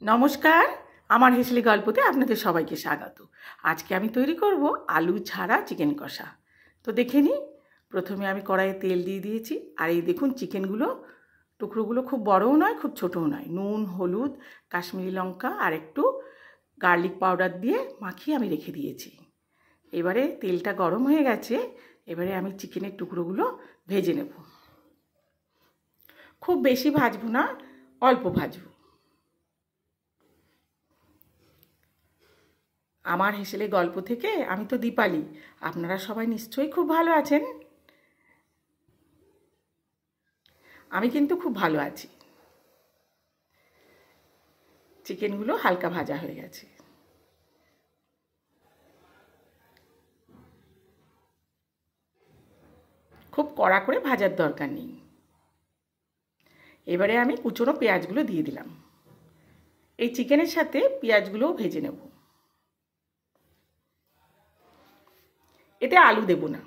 নমস্কার, আমার হেসলি গল্পতে আপনাদের সবাইকে স্বাগত। আজকে আমি তৈরি করব আলু ছাড়া চিকেন কষা। তো দেখে নিই। প্রথমে আমি কড়াইয়ে তেল দিয়ে দিয়েছি, আর এই দেখুন চিকেনগুলো টুকরোগুলো খুব বড়ও নয় খুব ছোটও নয়। নুন, হলুদ, কাশ্মীরি লঙ্কা আর একটু গার্লিক পাউডার দিয়ে মাখিয়ে আমি রেখে দিয়েছি। এবারে তেলটা গরম হয়ে গেছে, এবারে আমি চিকেনের টুকরোগুলো ভেজে নেব। খুব বেশি ভাজবো না, অল্প ভাজবো। আমার হেসেলে গল্প থেকে আমি তো দীপালি। আপনারা সবাই নিশ্চয়ই খুব ভালো আছেন। আমি কিন্তু খুব ভালো আছি। চিকেনগুলো হালকা ভাজা হয়ে গেছে। খুব কড়া করে ভাজার দরকার নেই। এবারে আমি কুচনো পেঁয়াজগুলো দিয়ে দিলাম। এই চিকেনের সাথে পেঁয়াজগুলোও ভেজে নেব। এতে আলু দেব না,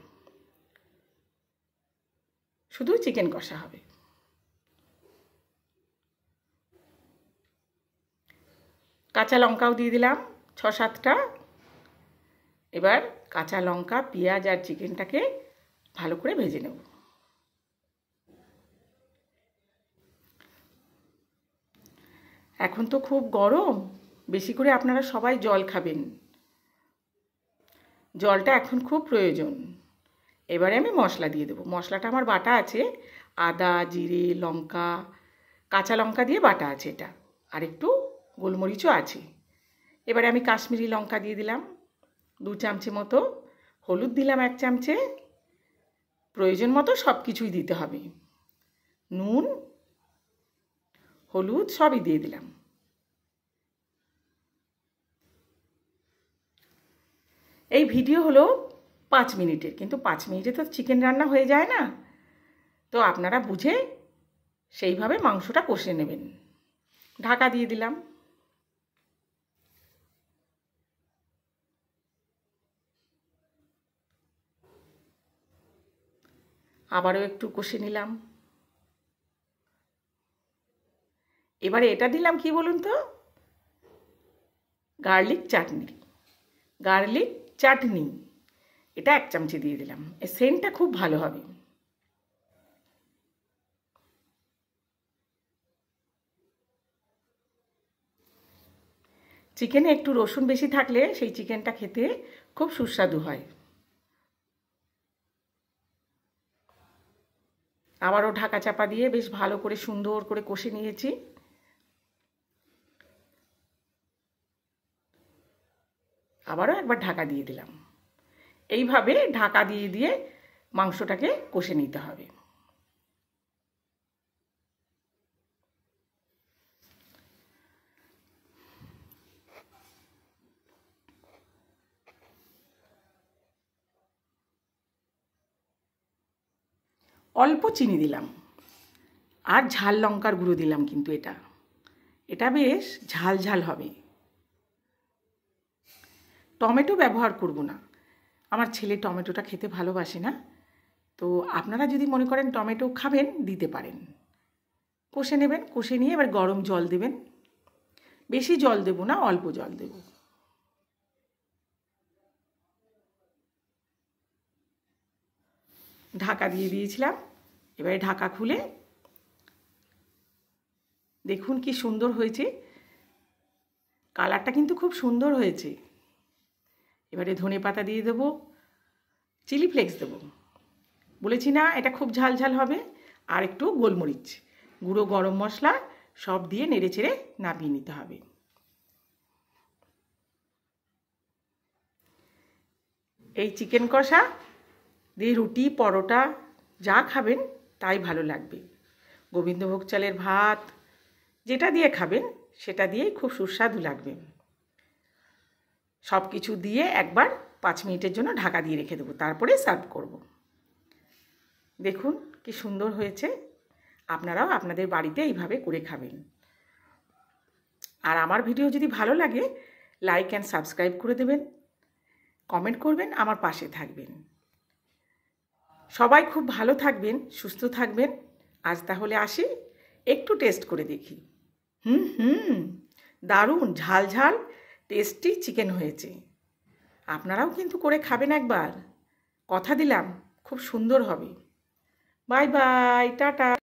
শুধু চিকেন কষা হবে। কাঁচা লঙ্কাও দিয়ে দিলাম 6-7টা। এবার কাঁচা লঙ্কা, পেঁয়াজ আর চিকেনটাকে ভালো করে ভেজে নেব। এখন তো খুব গরম, বেশি করে আপনারা সবাই জল খাবেন। জলটা এখন খুব প্রয়োজন। এবারে আমি মশলা দিয়ে দেবো। মশলাটা আমার বাটা আছে, আদা, জিরে, লঙ্কা, কাঁচা লঙ্কা দিয়ে বাটা আছে এটা, আর একটু গোলমরিচও আছে। এবারে আমি কাশ্মীরি লঙ্কা দিয়ে দিলাম 2 চামচে মতো, হলুদ দিলাম 1 চামচে। প্রয়োজন মতো সব কিছুই দিতে হবে। নুন, হলুদ সবই দিয়ে দিলাম। এই ভিডিও হলো 5 মিনিটের, কিন্তু 5 মিনিটে তো চিকেন রান্না হয়ে যায় না। তো আপনারা বুঝে সেইভাবে মাংসটা কষে নেবেন। ঢাকা দিয়ে দিলাম। আবারও একটু কষে নিলাম। এবারে এটা দিলাম কি বলুন তো, গার্লিক চাটনি। এটা 1 চামচে দিয়ে দিলাম। এই সেন্টটা খুব ভালো হবে। চিকেনে একটু রসুন বেশি থাকলে সেই চিকেনটা খেতে খুব সুস্বাদু হয়। আবারও ঢাকা চাপা দিয়ে বেশ ভালো করে সুন্দর করে কষে নিয়েছি। আবারও একবার ঢাকা দিয়ে দিলাম। এইভাবে ঢাকা দিয়ে দিয়ে মাংসটাকে কষে নিতে হবে। অল্প চিনি দিলাম, আর ঝাল লঙ্কার গুঁড়ো দিলাম, কিন্তু এটা বেশ ঝাল ঝাল হবে। টমেটো ব্যবহার করব না, আমার ছেলে টমেটোটা খেতে ভালোবাসে না। তো আপনারা যদি মনে করেন টমেটো খাবেন, দিতে পারেন। কষে নেবেন, কষে নিয়ে এবার গরম জল দেবেন। বেশি জল দেব না, অল্প জল দেব। ঢাকা দিয়ে দিয়েছিলাম। এবারে ঢাকা খুলে দেখুন কি সুন্দর হয়েছে। কালারটা কিন্তু খুব সুন্দর হয়েছে। এবারে ধনে পাতা দিয়ে দেবো, চিলি ফ্লেক্স দেবো। বলেছি না এটা খুব ঝাল ঝাল হবে। আর একটু গোলমরিচ গুঁড়ো, গরম মশলা সব দিয়ে নেড়ে চেড়ে নামিয়ে নিতে হবে। এই চিকেন কষা দিয়ে রুটি, পরোটা যা খাবেন তাই ভালো লাগবে। গোবিন্দভোগ চালের ভাত যেটা দিয়ে খাবেন সেটা দিয়েই খুব সুস্বাদু লাগবে। সব কিছু দিয়ে একবার 5 মিনিটের জন্য ঢাকা দিয়ে রেখে দেবো, তারপরে সার্ভ করব। দেখুন কি সুন্দর হয়েছে। আপনারাও আপনাদের বাড়িতে এইভাবে করে খাবেন। আর আমার ভিডিও যদি ভালো লাগে, লাইক অ্যান্ড সাবস্ক্রাইব করে দেবেন, কমেন্ট করবেন, আমার পাশে থাকবেন। সবাই খুব ভালো থাকবেন, সুস্থ থাকবেন। আজ তাহলে আসি, একটু টেস্ট করে দেখি। দারুণ ঝাল ঝাল টেস্টি চিকেন হয়েছে। আপনারাও কিন্তু করে খাবেন একবার, কথা দিলাম খুব সুন্দর হবে। Bye bye, tata.